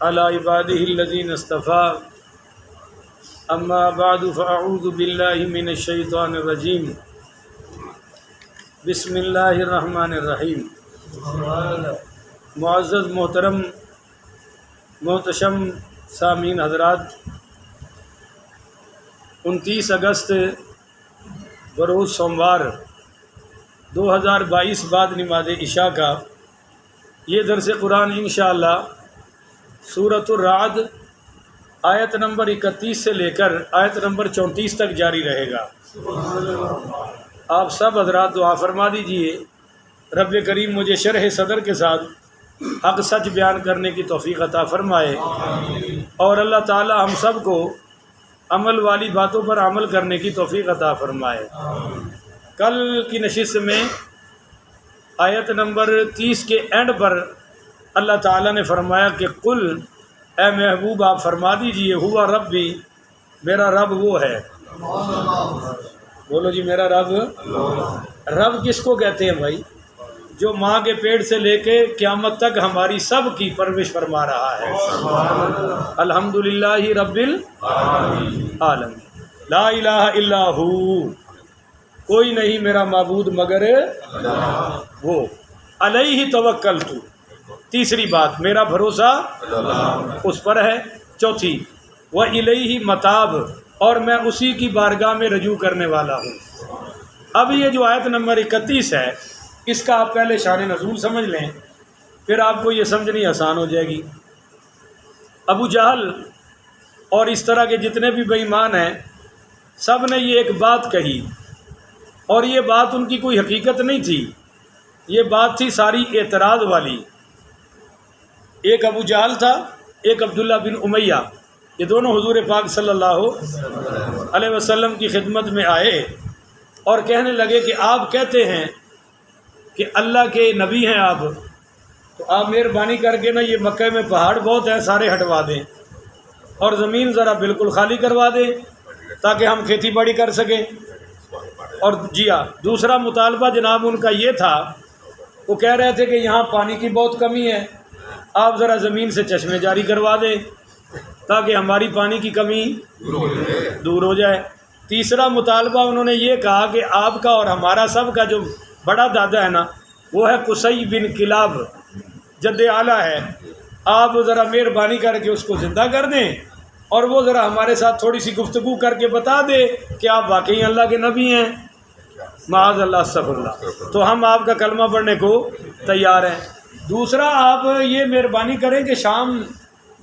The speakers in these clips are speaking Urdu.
علی عبادہ الذین اصطفیٰ اما بعد فاعوذ باللہ من الشیطان الرجیم بسم اللہ الرحمن الرحیم۔ معزز محترم محتشم سامعین حضرات، 29 اگست بروز سوموار 2022 بعد نماز عشاء کا یہ درس قرآن انشاءاللہ سورۃ الرعد آیت نمبر 31 سے لے کر آیت نمبر 34 تک جاری رہے گا۔ آپ سب حضرات دعا فرما دیجئے رب کریم مجھے شرح صدر کے ساتھ حق سچ بیان کرنے کی توفیق عطا فرمائے، اور اللہ تعالی ہم سب کو عمل والی باتوں پر عمل کرنے کی توفیق عطا فرمائے۔ کل کی نشست میں آیت نمبر 30 کے اینڈ پر اللہ تعالیٰ نے فرمایا کہ قل، اے محبوب آپ فرما دیجئے، ہوا ربی، میرا رب وہ ہے۔ بولو جی، میرا رب۔ رب کس کو کہتے ہیں بھائی؟ جو ماں کے پیٹ سے لے کے قیامت تک ہماری سب کی پرورش فرما رہا ہے۔ الحمدللہ رب العالمین، لا الہ الا ہو، کوئی نہیں میرا معبود مگر وہ، علیہ توکلت، تیسری بات میرا بھروسہ اس پر ہے۔ چوتھی وَإِلَيْهِ مَتَابٌ، اور میں اسی کی بارگاہ میں رجوع کرنے والا ہوں۔ اب یہ جو آیت نمبر 31 ہے، اس کا آپ پہلے شان نزول سمجھ لیں، پھر آپ کو یہ سمجھنی آسان ہو جائے گی۔ ابو جہل اور اس طرح کے جتنے بھی بے ایمان ہیں، سب نے یہ ایک بات کہی، اور یہ بات ان کی کوئی حقیقت نہیں تھی، یہ بات تھی ساری اعتراض والی۔ ایک ابو جہل تھا، ایک عبداللہ بن امیہ، یہ دونوں حضور پاک صلی اللہ علیہ وسلم کی خدمت میں آئے اور کہنے لگے کہ آپ کہتے ہیں کہ اللہ کے نبی ہیں آپ، تو آپ مہربانی کر کے نا یہ مکہ میں پہاڑ بہت ہیں، سارے ہٹوا دیں اور زمین ذرا بالکل خالی کروا دیں تاکہ ہم کھیتی باڑی کر سکیں۔ اور جی ہاں، دوسرا مطالبہ جناب ان کا یہ تھا، وہ کہہ رہے تھے کہ یہاں پانی کی بہت کمی ہے، آپ ذرا زمین سے چشمے جاری کروا دیں تاکہ ہماری پانی کی کمی دور ہو جائے۔ تیسرا مطالبہ انہوں نے یہ کہا کہ آپ کا اور ہمارا سب کا جو بڑا دادا ہے نا، وہ ہے قصی بن کلاب، جد اعلیٰ ہے، آپ ذرا مہربانی کر کے اس کو زندہ کر دیں اور وہ ذرا ہمارے ساتھ تھوڑی سی گفتگو کر کے بتا دے کہ آپ واقعی اللہ کے نبی ہیں۔ معاذ اللہ، استغفر اللہ، تو ہم آپ کا کلمہ پڑھنے کو تیار ہیں۔ دوسرا، آپ یہ مہربانی کریں کہ شام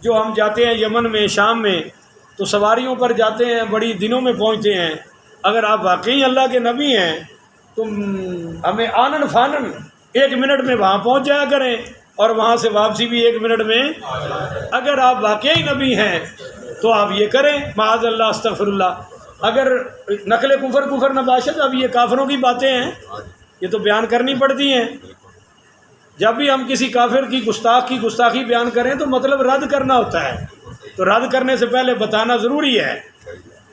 جو ہم جاتے ہیں یمن میں، شام میں، تو سواریوں پر جاتے ہیں، بڑی دنوں میں پہنچتے ہیں، اگر آپ واقعی اللہ کے نبی ہیں تو ہمیں آنن فانن 1 منٹ میں وہاں پہنچ جایا کریں، اور وہاں سے واپسی بھی 1 منٹ میں۔ اگر آپ واقعی نبی ہیں تو آپ یہ کریں، معاذ اللہ، استغفر اللہ۔ اگر نقل کفر نباشت، اب یہ کافروں کی باتیں ہیں، یہ تو بیان کرنی پڑتی ہیں۔ جب بھی ہم کسی کافر کی گستاخی بیان کریں تو مطلب رد کرنا ہوتا ہے، تو رد کرنے سے پہلے بتانا ضروری ہے۔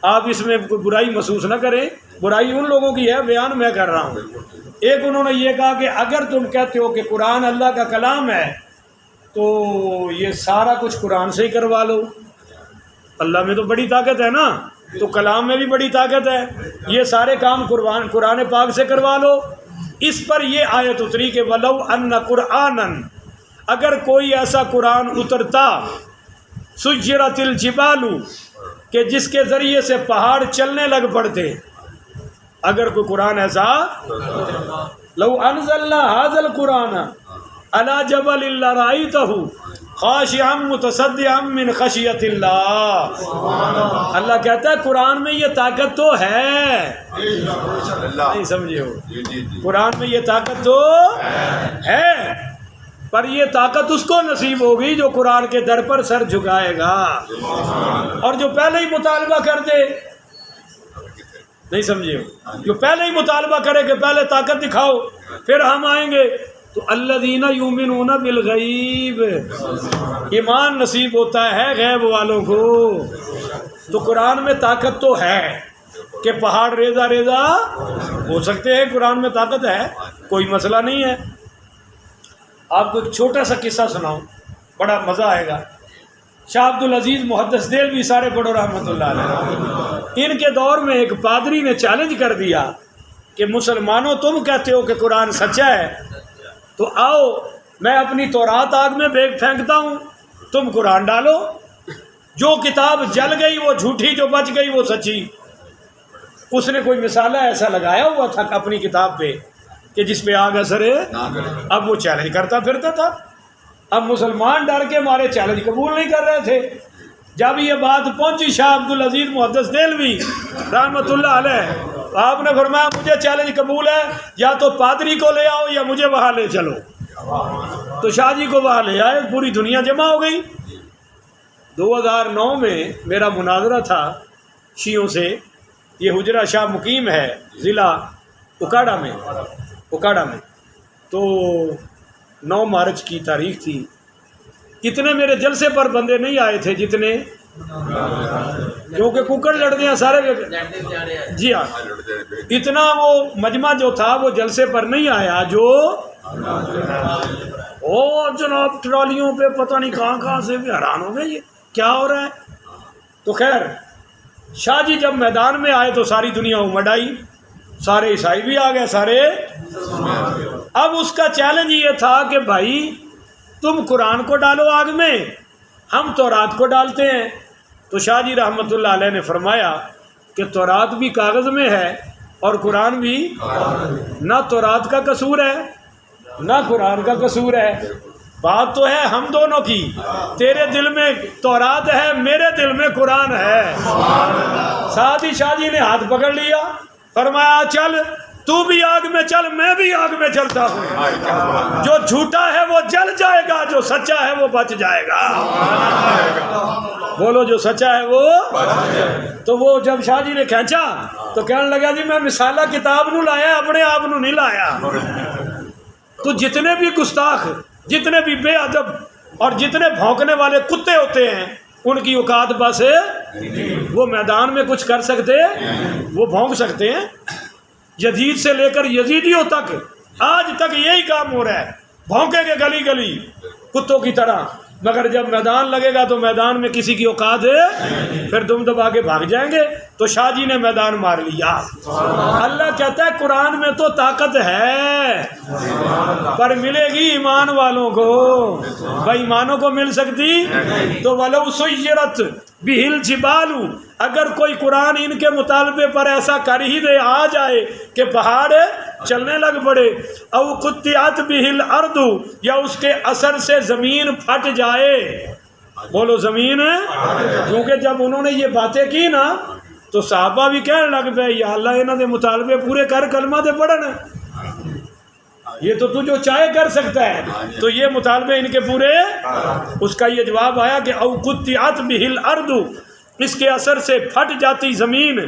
آپ اس میں کوئی برائی محسوس نہ کریں، برائی ان لوگوں کی ہے، بیان میں کر رہا ہوں۔ ایک انہوں نے یہ کہا کہ اگر تم کہتے ہو کہ قرآن اللہ کا کلام ہے تو یہ سارا کچھ قرآن سے ہی کروا لو، اللہ میں تو بڑی طاقت ہے نا، تو کلام میں بھی بڑی طاقت ہے، یہ سارے کام قرآن پاک سے کروا لو۔ اس پر یہ آیت اتری کہ وَلَوْ أَنَّ قُرْآنًا، اگر کوئی ایسا قرآن اترتا، سُجِّرَتِ الْجِبَالُ، کہ جس کے ذریعے سے پہاڑ چلنے لگ پڑتے، اگر کوئی قرآن ایسا، لَوْ أَنزَلْنَا هَذَا الْقُرْآنَ عَلَى جَبَلٍ لَرَأَيْتَهُ خاشعا متصدعا من خشیت اللہ۔ اللہ کہتا ہے قرآن میں یہ طاقت تو ہے، نہیں سمجھے ہو، قرآن میں یہ طاقت تو ہے، پر یہ طاقت اس کو نصیب ہوگی جو قرآن کے در پر سر جھکائے گا، اور جو پہلے ہی مطالبہ کر دے، نہیں سمجھے ہو، جو پہلے ہی مطالبہ کرے کہ پہلے طاقت دکھاؤ پھر ہم آئیں گے، تو الذین یؤمنون بالغیب، ایمان نصیب ہوتا ہے غیب والوں کو۔ تو قرآن میں طاقت تو ہے کہ پہاڑ ریزہ ریزہ ہو سکتے ہیں، قرآن میں طاقت ہے، کوئی مسئلہ نہیں ہے۔ آپ کو ایک چھوٹا سا قصہ سناؤں، بڑا مزہ آئے گا۔ شاہ عبد العزیز محدث دہلوی، سارے پڑھو رحمۃ اللہ علیہ، ان کے دور میں ایک پادری نے چیلنج کر دیا کہ مسلمانوں تم کہتے ہو کہ قرآن سچا ہے، تو آؤ میں اپنی تورات آگ میں پھینکتا ہوں، تم قرآن ڈالو، جو کتاب جل گئی وہ جھوٹی، جو بچ گئی وہ سچی۔ اس نے کوئی مثالہ ایسا لگایا ہوا تھا اپنی کتاب پہ کہ جس پہ آگ اثر ہے، اب وہ چیلنج کرتا پھرتا تھا۔ اب مسلمان ڈر کے ہمارے چیلنج قبول نہیں کر رہے تھے۔ جب یہ بات پہنچی شاہ عبد العزیز محدث دہلوی رحمۃ اللہ علیہ، آپ نے فرمایا مجھے چیلنج قبول ہے، یا تو پادری کو لے آؤ یا مجھے وہاں لے چلو۔ تو شاہ جی کو وہاں لے آئے، پوری دنیا جمع ہو گئی۔ 2009 میں میرا مناظرہ تھا شیعوں سے، یہ حجرہ شاہ مقیم ہے ضلع اکاڑا میں، تو 9 مارچ کی تاریخ تھی۔ اتنے میرے جلسے پر بندے نہیں آئے تھے جتنے، کیونکہ ککڑ لڑتے ہیں سارے، جی ہاں، اتنا وہ مجمع جو تھا وہ جلسے پر نہیں آیا جو جناب ٹرالیوں پہ پتہ نہیں کہاں سے بھی حیران ہو گئے یہ کیا ہو رہا ہے۔ تو خیر شاہ جی جب میدان میں آئے تو ساری دنیا امڑ آئی، سارے عیسائی بھی آ گئے سارے۔ اب اس کا چیلنج یہ تھا کہ بھائی تم قرآن کو ڈالو آگ میں، ہم تورات کو ڈالتے ہیں۔ تو شاہ جی رحمۃ اللہ علیہ نے فرمایا کہ تورات بھی کاغذ میں ہے اور قرآن بھی، نہ تورات کا قصور ہے نہ قرآن کا قصور ہے، بات تو ہے ہم دونوں کی، تیرے دل میں تورات ہے، میرے دل میں قرآن ہے۔ ساتھ ہی شاہ جی نے ہاتھ پکڑ لیا، فرمایا چل تو بھی آگ میں چل، میں بھی آگ میں چلتا ہوں، جو جھوٹا ہے وہ جل جائے گا، جو سچا ہے وہ بچ جائے گا۔ بولو جو سچا ہے وہ۔ تو وہ جب شاہ جی نے کھینچا تو کہنے لگا جی میں مثالہ کتاب نو لایا، اپنے آپ نو نہیں لایا۔ تو جتنے بھی گستاخ، جتنے بھی بے ادب اور جتنے بھونکنے والے کتے ہوتے ہیں ان کی اوقات بس وہ میدان میں کچھ کر سکتے، وہ بھونک سکتے ہیں۔ یزید سے لے کر یزیدیوں تک آج تک یہی کام ہو رہا ہے، بھونکیں گے گلی گلی کتوں کی طرح، مگر جب میدان لگے گا تو میدان میں کسی کی اوقات ہے، پھر دم دبا کے بھاگ جائیں گے۔ تو شاہ جی نے میدان مار لیا۔ اللہ کہتا ہے قرآن میں تو طاقت ہے، پر ملے گی ایمان والوں کو، بے ایمانوں کو مل سکتی؟ تو وَلَوْ سُيِّرَتْ بِهِ الْجِبَالُ، اگر کوئی قرآن ان کے مطالبے پر ایسا کر ہی دے، آ جائے کہ پہاڑ چلنے لگ پڑے، او قطعت بہ الارض، یا اس کے اثر سے زمین پھٹ جائے۔ بولو زمین، کیونکہ جب انہوں نے یہ باتیں کی نا تو صحابہ بھی کہنے لگ پے یا اللہ انہوں نے مطالبے پورے کر، کلمہ دے پڑھن، یہ تو جو چاہے کر سکتا ہے، تو یہ مطالبے ان کے پورے۔ اس کا یہ جواب آیا کہ او قطعت بہ الارض، اس کے اثر سے پھٹ جاتی زمین،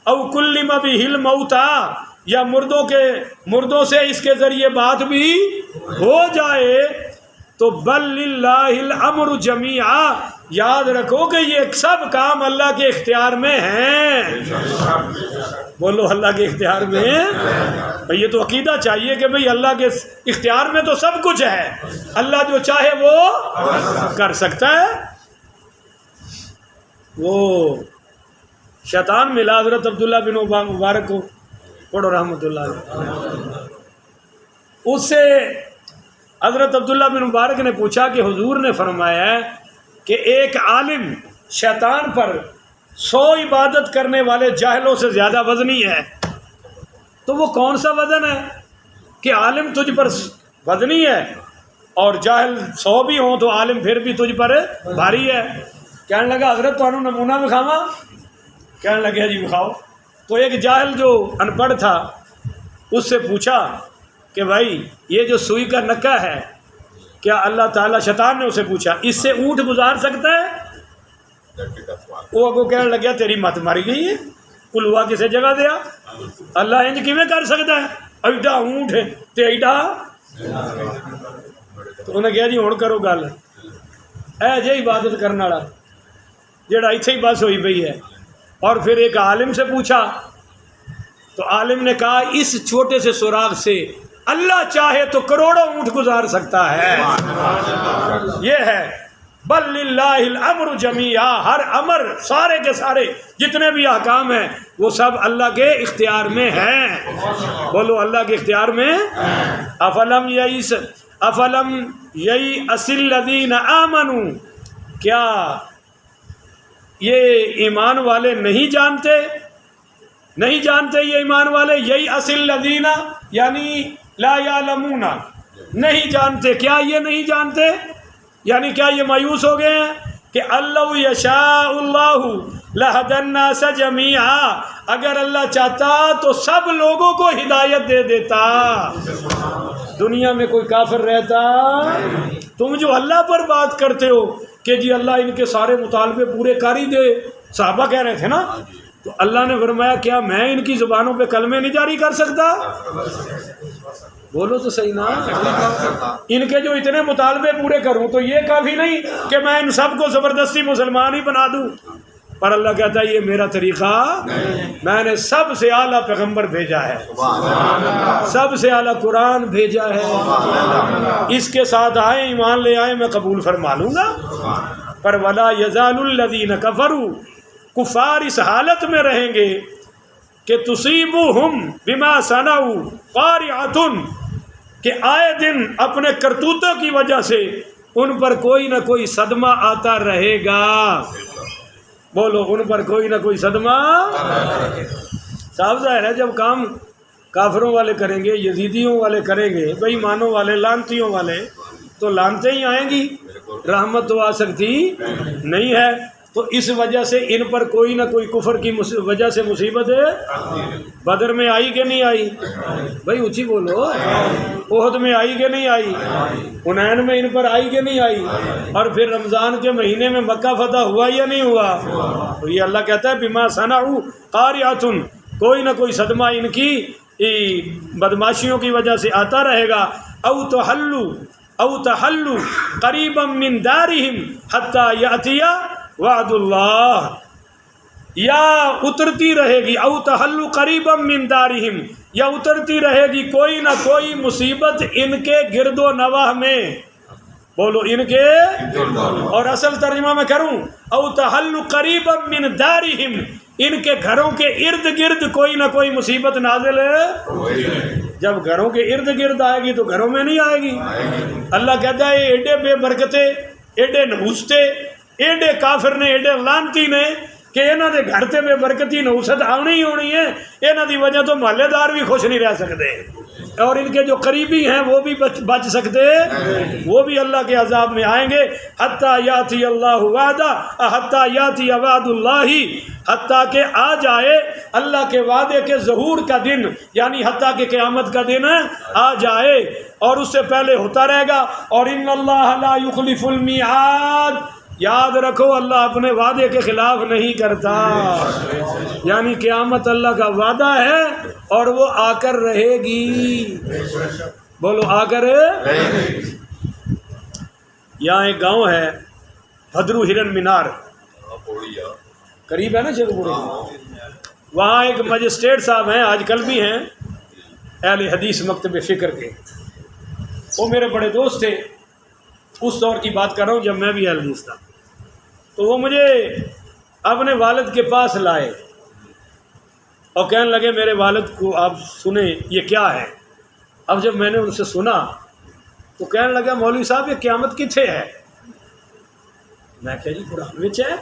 او کلم بہ الموتیٰ، یا مردوں سے اس کے ذریعے بات بھی ہو جائے، تو بل للہ الامر جمیعا، یاد رکھو کہ یہ سب کام اللہ کے اختیار میں ہیں۔ بولو اللہ کے اختیار میں۔ یہ تو عقیدہ چاہیے کہ بھئی اللہ کے اختیار میں تو سب کچھ ہے، اللہ جو چاہے وہ کر سکتا ہے۔ وہ شیطان ملا حضرت عبداللہ بن مبارک کو، پڑھو رحمۃ اللہ علیہ، اس سے حضرت عبداللہ بن مبارک نے پوچھا کہ حضور نے فرمایا ہے کہ ایک عالم شیطان پر 100 عبادت کرنے والے جاہلوں سے زیادہ وزنی ہے۔ تو وہ کون سا وزن ہے کہ عالم تجھ پر وزنی ہے اور جاہل 100 بھی ہوں تو عالم پھر بھی تجھ پر بھاری ہے؟ کہنے لگا حضرت تو نمونہ بکھاواں؟ کہنے لگے جی بکھاؤ۔ تو ایک جاہل جو ان پڑھ تھا اس سے پوچھا کہ بھائی یہ جو سوئی کا نکا ہے کیا اللہ تعالیٰ، شیطان نے اسے پوچھا، اس سے اونٹ گزار سکتا ہے؟ وہ اگو کہنے لگیا تیری مت ماری گئی ہے، کلوا کسے جگہ دیا، اللہ انج کیویں کر سکتا ہے، ایڈا اونٹ ہے تے ایڈا۔ تو انہیں کہا جی ہن کرو گل، اے جے عبادت کرنے والا جڑا اتھے ہی بس ہوئی پئی ہے۔ اور پھر ایک عالم سے پوچھا تو عالم نے کہا اس چھوٹے سے سوراخ سے اللہ چاہے تو کروڑوں اونٹ گزار سکتا ہے۔ یہ ہے بل للہ الامر جمیعا، ہر امر سارے کے سارے جتنے بھی احکام ہیں وہ سب اللہ کے اختیار میں ہیں. بولو اللہ کے اختیار میں. افلم یئس الذین آمنوا، کیا یہ ایمان والے نہیں جانتے یہ ایمان والے. یئس الذین یعنی لا یعلمون، نہیں جانتے. کیا یہ نہیں جانتے؟ یعنی کیا یہ مایوس ہو گئے ہیں کہ اللہ یشاء اللہ لہدی الناس جمیعا، اگر اللہ چاہتا تو سب لوگوں کو ہدایت دے دیتا. دنیا میں کوئی کافر رہتا؟ تم جو اللہ پر بات کرتے ہو کہ جی اللہ ان کے سارے مطالبے پورے کر ہی دے، صحابہ کہہ رہے تھے نا، تو اللہ نے فرمایا کیا میں ان کی زبانوں پہ کلمے نہیں جاری کر سکتا؟ بولو تو صحیح نا. ان کے جو اتنے مطالبے پورے کروں تو یہ کافی نہیں کہ میں ان سب کو زبردستی مسلمان ہی بنا دوں. پر اللہ کہتا ہے یہ میرا طریقہ، میں نے سب سے اعلیٰ پیغمبر بھیجا ہے، سب سے اعلیٰ قرآن بھیجا ہے، اس کے ساتھ آئے ایمان لے آئے میں قبول فرما لوں گا. پر ولا یزال الذین کفروا، کفار اس حالت میں رہیں گے کہ تصیبہم بما صنعوا قارعۃ، کہ آئے دن اپنے کرتوتوں کی وجہ سے ان پر کوئی نہ کوئی صدمہ آتا رہے گا. بولو ان پر کوئی نہ کوئی صدمہ. صاف ظاہر ہے جب کام کافروں والے کریں گے، یزیدیوں والے کریں گے، بے ایمانوں والے، لعنتیوں والے، تو لعنتیں ہی آئیں گی، رحمت تو آ سکتی نہیں ہے. تو اس وجہ سے ان پر کوئی نہ کوئی کفر کی وجہ سے مصیبت ہے. بدر میں آئی کہ نہیں آئی؟ بھائی اونچی بولو. احد میں آئی کہ نہیں آئی؟ حنین میں ان پر آئی کہ نہیں آئی؟ اور پھر رمضان کے مہینے میں مکہ فتح ہوا یا نہیں ہوا؟ تو یہ اللہ کہتا ہے بما صنعوا قارعۃ، کوئی نہ کوئی صدمہ ان کی بدماشیوں کی وجہ سے آتا رہے گا. او تحلوا قریبا من دارہم حتی یأتی وعد اللہ، یا اترتی رہے گی. او تحلوا قریبا من دارہم، یا اترتی رہے گی کوئی نہ کوئی مصیبت ان کے گرد و نواح میں. بولو ان کے. اور اصل ترجمہ میں کروں، او تحلوا قریبا من دارہم، ان کے گھروں کے ارد گرد کوئی نہ کوئی مصیبت نازل ہے. جب گھروں کے ارد گرد آئے گی تو گھروں میں نہیں آئے گی. اللہ کہتا ہے ایڈے بے برکتے، ایڈے نحوستے، ایڈے کافر نے، ایڈے لعنتی نے کہ انہوں نے گھر تے بے برکتی نحوست آنی ہی ہونی ہے. انہوں دی وجہ تو محلے دار بھی خوش نہیں رہ سکتے، اور ان کے جو قریبی ہیں وہ بھی بچ سکتے، وہ بھی اللہ کے عذاب میں آئیں گے. حتیٰ یاتی اللہ وعدہ، حتیٰ یاتی وعد اللہ، حتیٰ کہ آ جائے اللہ کے وعدے کے ظہور کا دن، یعنی حتیٰ کہ قیامت کا دن آ جائے، اور اس سے پہلے ہوتا رہے گا. اور ان اللہ لا یخلف المیعاد، یاد رکھو اللہ اپنے وعدے کے خلاف نہیں کرتا. یعنی قیامت اللہ کا وعدہ ہے اور وہ آ کر رہے گی. بولو آ کر. یہاں ایک گاؤں ہے بھدرو ہرن مینار، قریب ہے نا شیخ پورے. وہاں ایک مجسٹریٹ صاحب ہیں، آج کل بھی ہیں، اہل حدیث مکتب فکر کے. وہ میرے بڑے دوست تھے، اس دور کی بات کر رہا ہوں جب میں بھی اہل حدیث تھا. تو وہ مجھے اپنے والد کے پاس لائے اور کہنے لگے میرے والد کو آپ سنیں یہ کیا ہے. اب جب میں نے ان سے سنا تو کہنے لگا مولوی صاحب یہ قیامت کتنے ہے؟ میں کہا جی قرآن وچ ہے،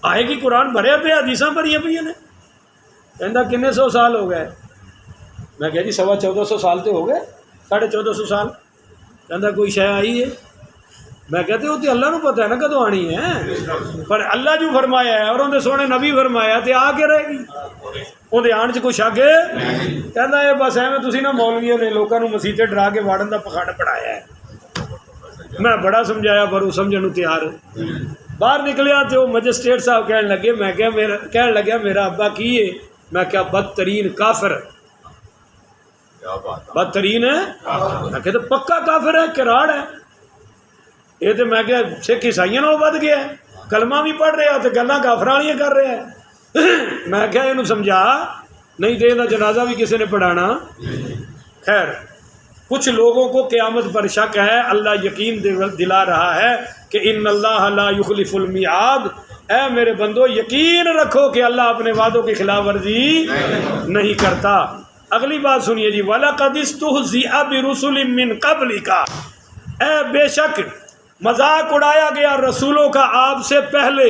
آئے گی قرآن بھرے پہ حدیثاں بھری پہ نے. کہنا کنے سو سال ہو گئے؟ میں کہا جی 1450 سال تو ہو گئے، 1450 سال. کہنا کوئی شے آئی ہے؟ میں کہتے ہو تو اللہ نو پتہ ہے نا کدو آنی ہے، پر اللہ جو فرمایا ہے اور اندر سونے نبی فرمایا تے آ کے رہے گی. اندر آن چ کوئی شک ہے؟ کہنا یہ بس ایویں تسی نا مولویوں نے لوگوں کو مسیطے ڈرا کے واڑن دا پکھڑ پڑھایا ہے. میں بڑا سمجھایا پر وہ سمجھن تیار. باہر نکلیا تو وہ مجسٹریٹ صاحب کہنے لگے، میں کہنے لگا میرا ابا کی ہے؟ میں کیا بدترین کافر، بدترین ہے. میں کہتے پکا کافر ہے، کراڑ ہے یہ. تو میں کیا سکھ عیسائیوں نال ود گیا ہے، کلمہ بھی پڑھ رہا تو گلاں کافر والیاں کر رہا ہے. میں کیا یہ سمجھا نہیں تو یہ جنازہ بھی کسی نے پڑھانا. خیر کچھ لوگوں کو قیامت پر شک ہے، اللہ یقین دلا رہا ہے کہ ان اللہ لا یخلف المیعاد، اے میرے بندو یقین رکھو کہ اللہ اپنے وعدوں کی خلاف ورزی نہیں کرتا۔ اگلی بات سنیے جی، وَلَقَدِ اسْتُهْزِئَ بِرُسُلٍ مِّن قَبْلِكَ، اے بے شک مذاق اڑایا گیا رسولوں کا آپ سے پہلے۔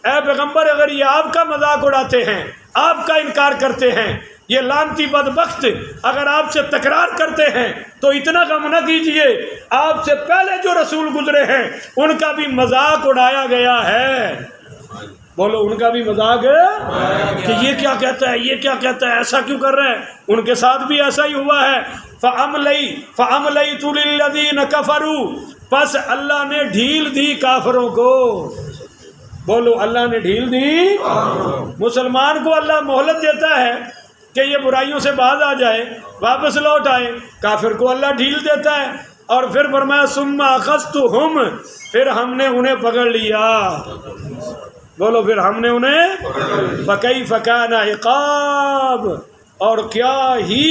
اے پیغمبر اگر یہ آپ کا مذاق اڑاتے ہیں، آپ کا انکار کرتے ہیں، یہ لعنتی بدبخت اگر آپ سے تکرار کرتے ہیں تو اتنا غم نہ کیجئے، آپ سے پہلے جو رسول گزرے ہیں ان کا بھی مذاق اڑایا گیا ہے۔ بولو ان کا بھی مذاق ہے کہ یہ کیا کہتا ہے، یہ کیا کہتا ہے، ایسا کیوں کر رہا ہے، ان کے ساتھ بھی ایسا ہی ہوا ہے۔ فَأَمْلَيْتُ لِلَّذِينَ كَفَرُوا، پس اللہ نے ڈھیل دی کافروں کو۔ بولو اللہ نے ڈھیل دی۔ مسلمان کو اللہ مہلت دیتا ہے کہ یہ برائیوں سے باز آ جائے، واپس لوٹ آئے، کافر کو اللہ ڈھیل دیتا ہے، اور پھر فرمایا ثُمَّ أَخَذْتُهُمْ، پھر ہم نے انہیں پکڑ لیا۔ بولو پھر ہم نے انہیں فَكَيْفَ كَانَ عِقَابِ، اور کیا ہی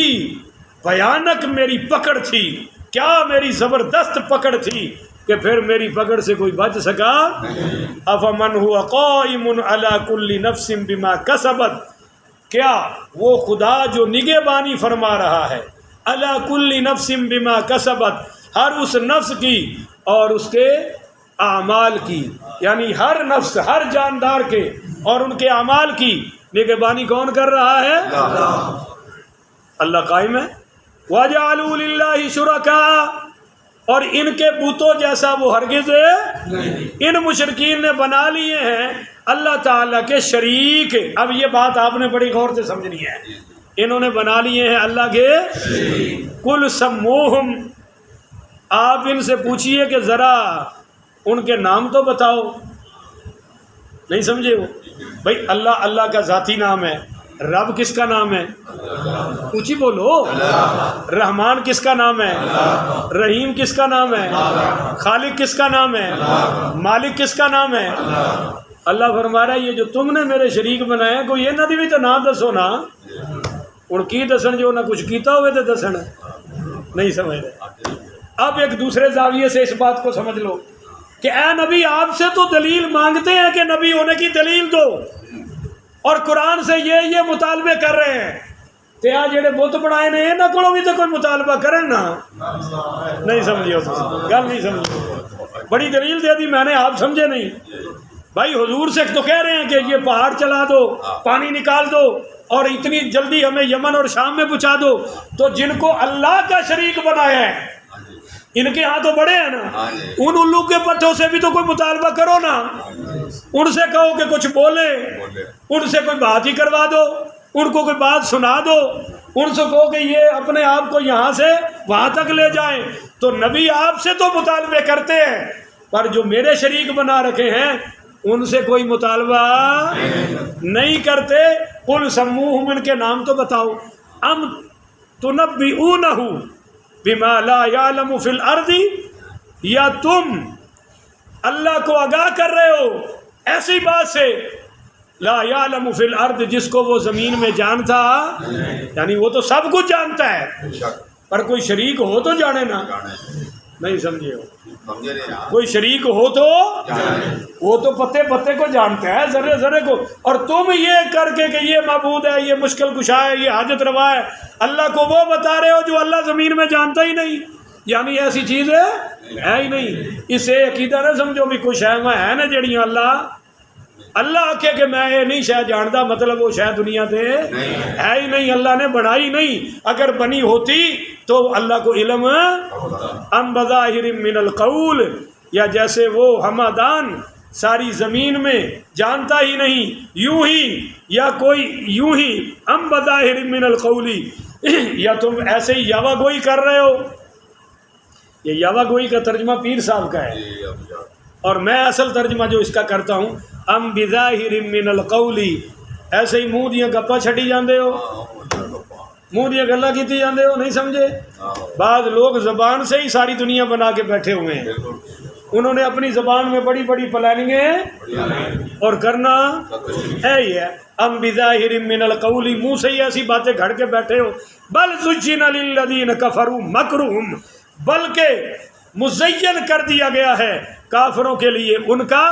بھیانک میری پکڑ تھی، کیا میری زبردست پکڑ تھی کہ پھر میری پکڑ سے کوئی بچ سکا۔ أَفَمَنْ هُوَ قَائِمٌ عَلَى كُلِّ نَفْسٍ بِمَا كَسَبَتْ، کیا وہ خدا جو نگہبانی فرما رہا ہے عَلَى كُلِّ نَفْسٍ بِمَا كَسَبَتْ، ہر اس نفس کی اور اس کے اعمال کی، یعنی ہر نفس، ہر جاندار کے اور ان کے اعمال کی نگہبانی کون کر رہا ہے؟ اللہ قائم ہے۔ وَجَعَلُوا لِلَّهِ شُرَكَاءَ، اور ان کے بتوں جیسا وہ ہرگز ان مشرکین نے بنا لیے ہیں اللہ تعالیٰ کے شریک۔ اب یہ بات آپ نے بڑی غور سے سمجھنی ہے، انہوں نے بنا لیے ہیں اللہ کے کل سموہم، آپ ان سے پوچھئے کہ ذرا ان کے نام تو بتاؤ، نہیں سمجھے وہ بھائی، اللہ اللہ کا ذاتی نام ہے، رب کس کا نام ہے؟ اونچی بولو۔ رحمان کس کا نام ہے؟ رحیم کس کا نام ہے؟ خالق کس کا نام ہے؟ مالک کس کا نام ہے؟ اللہ فرما رہا ہے یہ جو تم نے میرے شریک بنایا کوئی یہ نہ دی تو نہ دسو نا، ان کی دسن جو نہ کچھ کیتا ہوئے تو دسن، نہیں سمجھ رہے۔ اب ایک دوسرے زاویے سے اس بات کو سمجھ لو کہ اے نبی آپ سے تو دلیل مانگتے ہیں کہ نبی ہونے کی دلیل دو، اور قرآن سے یہ مطالبے کر رہے ہیں، تے آ جڑے بت بنائے نے نہ کولوں بھی تو کوئی مطالبہ کرن نا، نہیں سمجھے ہو گل، نہیں سمجھے، بڑی دلیل دے دی میں نے، آپ سمجھے نہیں۔ بھائی حضور سے تو کہہ رہے ہیں کہ یہ پہاڑ چلا دو، پانی نکال دو، اور اتنی جلدی ہمیں یمن اور شام میں پہنچا دو، تو جن کو اللہ کا شریک بنایا ہے ان کے ہاں تو بڑے ہیں نا، ان الو کے پٹھوں سے بھی تو کوئی مطالبہ کرو نا، ان سے کہو کہ کچھ بولے، ان سے کوئی بات ہی کروا دو، ان کو کوئی بات سنا دو، ان سے کہو کہ یہ اپنے آپ کو یہاں سے وہاں تک لے جائیں۔ تو نبی آپ سے تو مطالبے کرتے ہیں، پر جو میرے شریک بنا رکھے ہیں ان سے کوئی مطالبہ نہیں کرتے۔ قل سموہم، ان کے نام تو بتاؤ۔ ام تنبئونہ بما لا یعلم فی الارض، یا تم اللہ کو آگاہ کر رہے ہو ایسی بات سے لا یعلم فی الارض جس کو وہ زمین میں جانتا، یعنی وہ تو سب کچھ جانتا ہے، پر کوئی شریک ہو تو جانے نا، نہیں سمجھے ہو، کوئی شریک ہو تو وہ تو پتے پتے کو جانتا ہے، ذرے ذرے کو، اور تم یہ کر کے کہ یہ معبود ہے، یہ مشکل کشا ہے، یہ حاجت روا ہے، اللہ کو وہ بتا رہے ہو جو اللہ زمین میں جانتا ہی نہیں، یعنی ایسی چیز ہے ہی نہیں۔ اسے عقیدہ نہ سمجھو بھی کچھ ہے نا جڑیاں اللہ آکھے کہ میں یہ نہیں شاید جانتا، مطلب وہ شاید دنیا تے ہے ہی نہیں، اللہ نے بنائی نہیں، اگر بنی ہوتی تو اللہ کو علم ام بظاہر من القول، یا جیسے وہ ہمادان ساری زمین میں جانتا ہی نہیں، یوں ہی یا کوئی یوں ہی ام بظاہر من القول، یا تم ایسے ہی یاوہ گوئی کر رہے ہو۔ یہ یاوہ گوئی کا ترجمہ پیر صاحب کا ہے، اور میں اصل ترجمہ جو اس کا کرتا ہوں ام بظاہر من القول، ایسے ہی منہ دیاں گپا چھٹی جاندے ہو، منہ دیاں گلاں کیتی جاندے ہو، نہیں سمجھے۔ بعض لوگ زبان سے ہی ساری دنیا بنا کے بیٹھے ہوئے ہیں، انہوں نے اپنی زبان میں بڑی بڑی پلاننگیں اور کرنا ہے ہی ہے۔ ام بظاہر من القول، منہ سے ہی ایسی باتیں گھڑ کے بیٹھے ہو. بل زجن للذین کفروا مکرہم، بلکہ مزین کر دیا گیا ہے کافروں کے لیے ان کا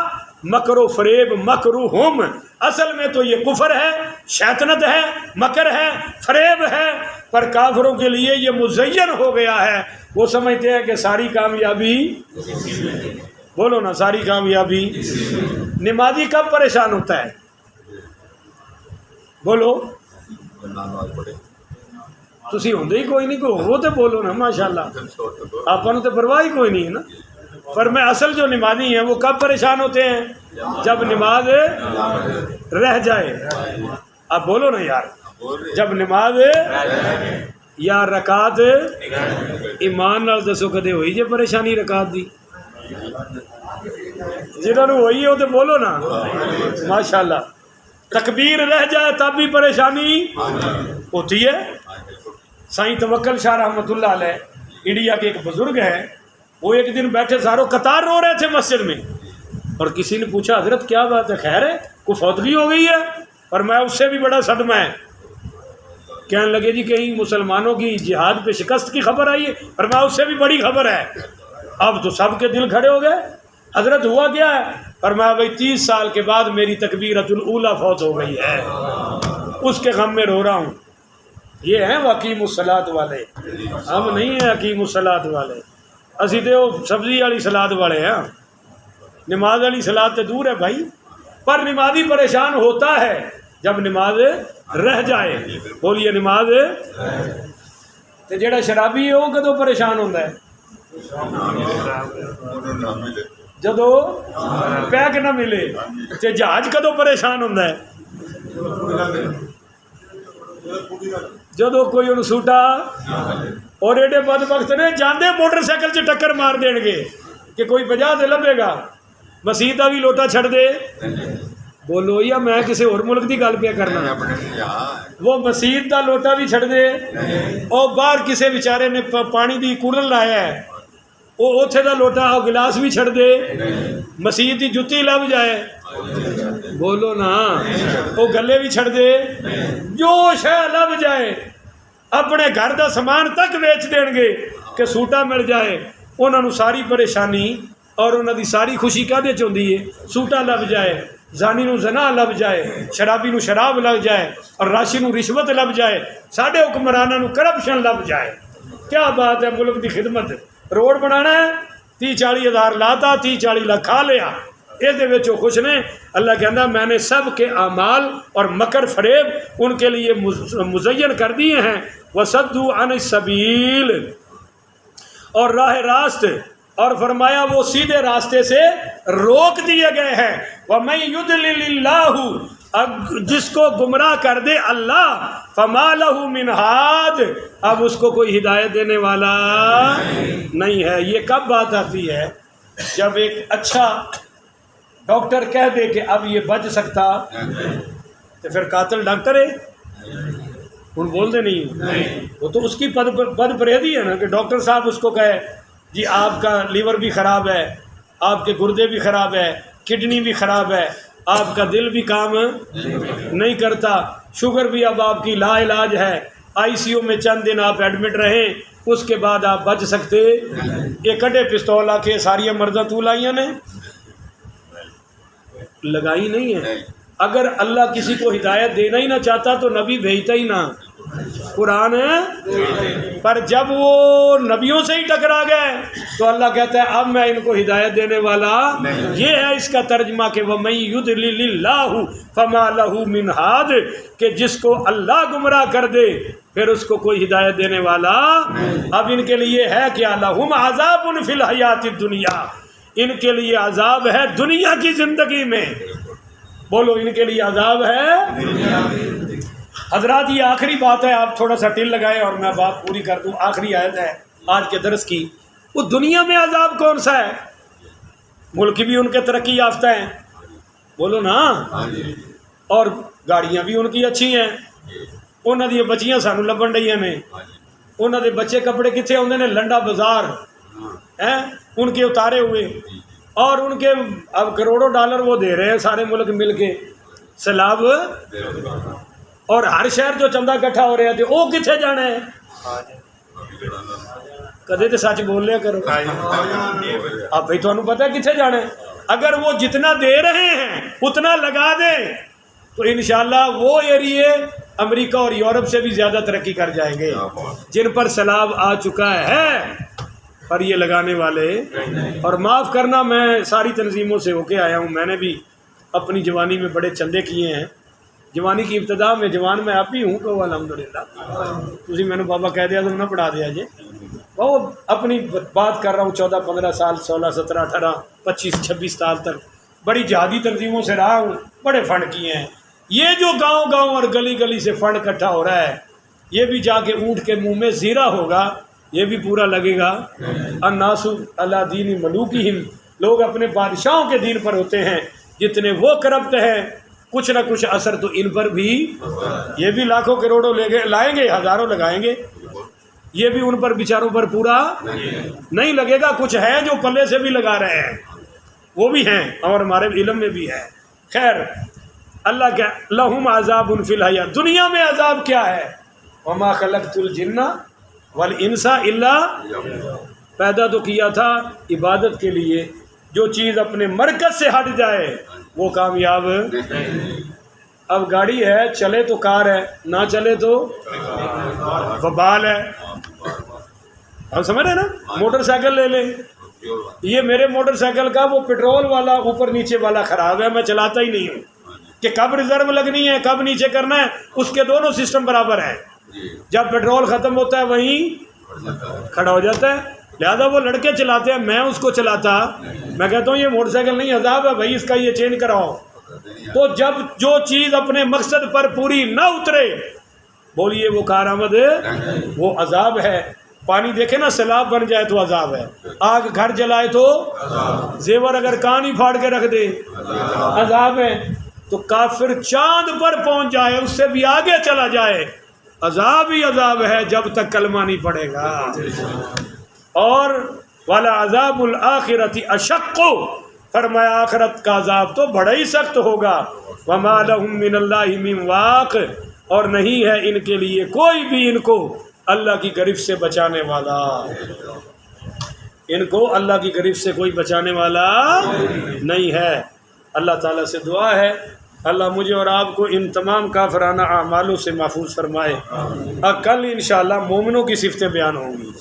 مکر و فریب. مکرہم اصل میں تو یہ کفر ہے، شیطنت ہے، مکر ہے، فریب ہے، پر کافروں کے لیے یہ مزین ہو گیا ہے. وہ سمجھتے ہیں کہ ساری کامیابی، بولو نا، ساری کامیابی. نمازی کب پریشان ہوتا ہے؟ بولو. تسی ہوندے ہی کوئی نہیں، کوئی ہو تو بولو نا. ماشاءاللہ آپ نے تو پرواہ ہی کوئی نہیں ہے نا. پر میں اصل جو نمازی ہیں وہ کب پریشان ہوتے ہیں؟ جب نماز رہ جائے. اب بولو نا یار، جب نماز یا رکعت، ایمان نال دسو کدے ہوئی جے پریشانی رکعت دی؟ جنہوں نے ہوئی ہو تو بولو نا. ماشاءاللہ. تکبیر رہ جائے تب بھی پریشانی ہوتی ہے. سائیں توکل شاہ رحمۃ اللہ علیہ انڈیا کے ایک بزرگ ہیں، وہ ایک دن بیٹھے ساروں قطار رو رہے تھے مسجد میں، اور کسی نے پوچھا حضرت کیا بات ہے، خیر ہے، کوئی فوتگی ہو گئی ہے؟ اور میں اس سے بھی بڑا صدمہ ہے. کہنے لگے جی کہیں مسلمانوں کی جہاد پہ شکست کی خبر آئی ہے؟ اور میں اس سے بھی بڑی خبر ہے. اب تو سب کے دل کھڑے ہو گئے. حضرت ہوا کیا ہے؟ اور میں بھائی 30 سال کے بعد میری تکبیرۃ الاولیٰ فوت ہو گئی ہے، اس کے غم میں رو رہا ہوں. یہ ہیں حکیم الصلاۃ والے، ہم نہیں ہیں حکیم الصلاۃ والے. اسی تو سبزی والی سلاد والے ہیں، نماز والی سلاد تو دور ہے بھائی. پر نمازی پریشان ہوتا ہے جب نماز رہ جائے. بولیے نماز. تو جڑا شرابی ہے وہ کدوں پریشان ہوتا ہے؟ جدو پیک نہ ملے. تے جہاز کدوں پریشان ہوتا ہے؟ جدو کوئی انہوں سوٹا. اور ایڈے بد وقت نے جاندے موٹر سائیکل سے ٹکر مار دیں گے کہ کوئی 50 سے لبے گا. مسیح کا بھی لوٹا چھڑ دے. بولو یا میں کسی اور ملک کی گل پہ کرنا. وہ مسیح کا لوٹا بھی چھڑ دے، اور باہر کسی بیچارے نے پانی دی کولر لایا ہے، وہ اوتھے دا لوٹا اور گلاس بھی چھڑ دے. مسیح کی جتی لب جائے، بولو نا، وہ گلے بھی چھڑ دے، جو شے لب جائے. اپنے گھر دا سامان تک ویچ دین گے کہ سوٹا مل جائے. انہوں نے ساری پریشانی اور انہوں دی ساری خوشی کہدے چوندی ہے؟ سوٹا لب جائے، زانی نو زنا لب جائے، شرابی نو شراب لگ جائے، اور راشی نو رشوت لب جائے، ساڈے حکمراناں نو کرپشن لب جائے. کیا بات ہے ملک دی خدمت. روڈ بنانا ہے، 30-40 ہزار لاتا، 30-40 لاکھ کھا لیا. اس دے وچ خوش نے. اللہ کہندا میں نے سب کے اعمال اور مکر فریب ان کے لیے مزین کر دیے ہیں. وصدوا عن السبیل، اور راہ راست، اور فرمایا وہ سیدھے راستے سے روک دیے گئے ہیں. وَمَن يُضْلِلِ اللَّهُ، جس کو گمراہ کر دے اللہ، فَمَا لَهُ مِنْ هَادٍ، اب اس کو کوئی ہدایت دینے والا نہیں ہے. یہ کب بات آتی ہے؟ جب ایک اچھا ڈاکٹر کہہ دے کہ اب یہ بچ سکتا، تو پھر قاتل ڈاکٹر ہے؟ ان بول دے نہیں، وہ تو اس کی بد پریدی ہے نا کہ ڈاکٹر صاحب اس کو کہے جی آپ کا لیور بھی خراب ہے، آپ کے گردے بھی خراب ہے، کڈنی بھی خراب ہے، آپ کا دل بھی کام نہیں کرتا، شوگر بھی اب آپ کی لا علاج ہے، ICU میں چند دن آپ ایڈمٹ رہیں، اس کے بعد آپ بچ سکتے. یہ کٹے پستول آ کے ساری مرضاں تو لائیاں نے لگائی نہیں ہے. اگر اللہ کسی کو ہدایت دینا ہی نہ چاہتا تو نبی بھیجتا ہی نہ قرآن. پر جب وہ نبیوں سے ہی ٹکرا گئے تو اللہ کہتا ہے اب میں ان کو ہدایت دینے والا. یہ ہے اس کا ترجمہ کہ وَمَن يُضْلِلِ اللَّهُ فَمَا لَهُ مِنْ هَادٍ، کہ جس کو اللہ گمراہ کر دے پھر اس کو کوئی ہدایت دینے والا. اب ان کے لیے ہے کیا؟ لَهُمْ عَذَابٌ فِي الْحَيَاةِ الدُّنْيَا، ان کے لیے عذاب ہے دنیا کی زندگی میں. بولو ان کے لیے عذاب ہے. حضرات یہ آخری بات ہے، آپ تھوڑا سا ٹل لگائیں اور میں بات پوری کر دوں. آخری آیت ہے آج کے درس کی. وہ دنیا میں عذاب کون سا ہے؟ ملک بھی ان کے ترقی یافتہ ہیں، بولو نا، اور گاڑیاں بھی ان کی اچھی ہیں. انہوں دی بچیاں سانو لبن رہی نے، انہوں دے بچے کپڑے کتنے آتے ہیں؟ لنڈا بازار ہیں ان کے اتارے ہوئے، اور ان کے اب کروڑوں ڈالر وہ دے رہے ہیں سارے ملک مل کے. سیلاب اور ہر شہر جو چندہ اکٹھا ہو رہے تھے وہ کتنے جانا ہے؟ کدے تو سچ بول لیا کرو آپ بھائی تمہیں پتہ ہے کتنے جانا ہے؟ اگر وہ جتنا دے رہے ہیں اتنا لگا دیں تو انشاءاللہ وہ ایریے امریکہ اور یورپ سے بھی زیادہ ترقی کر جائیں گے جن پر سیلاب آ چکا ہے، پر یہ لگانے والے۔ اور معاف کرنا، میں ساری تنظیموں سے ہو کے آیا ہوں، میں نے بھی اپنی جوانی میں بڑے چندے کیے ہیں۔ جوانی کی ابتدا میں جوان میں آپ ہی ہوں کہ الحمدللہ تسی میں نے بابا کہہ دیا تو نہ پڑھا دیا جی، وہ اپنی بات کر رہا ہوں 14 15 سال 16 17 18 25 26 سال تک بڑی جہادی تنظیموں سے رہا ہوں، بڑے فنڈ کیے ہیں۔ یہ جو گاؤں گاؤں اور گلی گلی سے فنڈ اکٹھا ہو رہا ہے، یہ بھی جا کے اونٹ کے منہ میں زیرہ ہوگا، یہ بھی پورا لگے گا۔ الناس علی دین ملوکہم، لوگ اپنے بادشاہوں کے دین پر ہوتے ہیں، جتنے وہ کرپٹ ہیں کچھ نہ کچھ اثر تو ان پر بھی، یہ بھی لاکھوں کروڑوں لائیں گے، ہزاروں لگائیں گے، یہ بھی ان پر بیچاروں پر پورا نہیں لگے گا۔ کچھ ہے جو پلے سے بھی لگا رہے ہیں، وہ بھی ہیں اور ہمارے علم میں بھی ہے۔ خیر، اللہ کیا لہم عذاب فی الحیات، دنیا میں عذاب کیا ہے؟ وما خلقت الجن والانس الا، پیدا تو کیا تھا عبادت کے لیے، جو چیز اپنے مرکز سے ہٹ جائے وہ کامیاب۔ اب گاڑی ہے، چلے تو کار ہے، نہ چلے تو وبال ہے، اب سمجھ رہے نا؟ موٹر سائیکل لے لیں، یہ میرے موٹر سائیکل کا وہ پٹرول والا اوپر نیچے والا خراب ہے، میں چلاتا ہی نہیں ہوں کہ کب ریزرو لگنی ہے کب نیچے کرنا ہے، اس کے دونوں سسٹم برابر ہیں، جب پٹرول ختم ہوتا ہے وہیں کھڑا ہو جاتا ہے، لہذا وہ لڑکے چلاتے ہیں، میں اس کو چلاتا، میں کہتا ہوں یہ موٹر سائیکل نہیں عذاب ہے بھائی، اس کا یہ چینج کراؤ۔ تو جب جو چیز اپنے مقصد پر پوری نہ اترے، بولیے وہ کارآمد، وہ عذاب ہے۔ پانی دیکھے نا، سیلاب بن جائے تو عذاب ہے، آگ گھر جلائے تو، زیور اگر کان ہی پھاڑ کے رکھ دے عذاب ہے، تو کافر چاند پر پہنچ جائے، اس سے بھی آگے چلا جائے، عذاب ہی عذاب ہے جب تک کلمہ نہیں پڑے گا۔ اور والا عذاب الآخرۃ اشق، فرمایا آخرت کا عذاب تو بڑا ہی سخت ہوگا۔ وما لہم من اللہ من واق، اور نہیں ہے ان کے لیے کوئی بھی ان کو اللہ کی گرفت سے بچانے والا، ان کو اللہ کی گرفت سے کوئی بچانے والا نہیں ہے۔ اللہ تعالیٰ سے دعا ہے اللہ مجھے اور آپ کو ان تمام کافرانہ اعمالوں سے محفوظ فرمائے۔ اور کل انشاءاللہ مومنوں کی صفتیں بیان ہوں گی،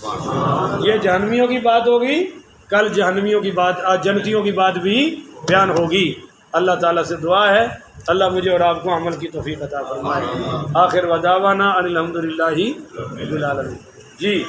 یہ جہنمیوں کی بات ہوگی، کل جہنمیوں کی بات، جنتیوں کی بات بھی بیان ہوگی۔ اللہ تعالیٰ سے دعا ہے اللہ مجھے اور آپ کو عمل کی توفیق عطا فرمائے۔ آخر ودعوانا ان الحمدللہ رب العالمین۔ جی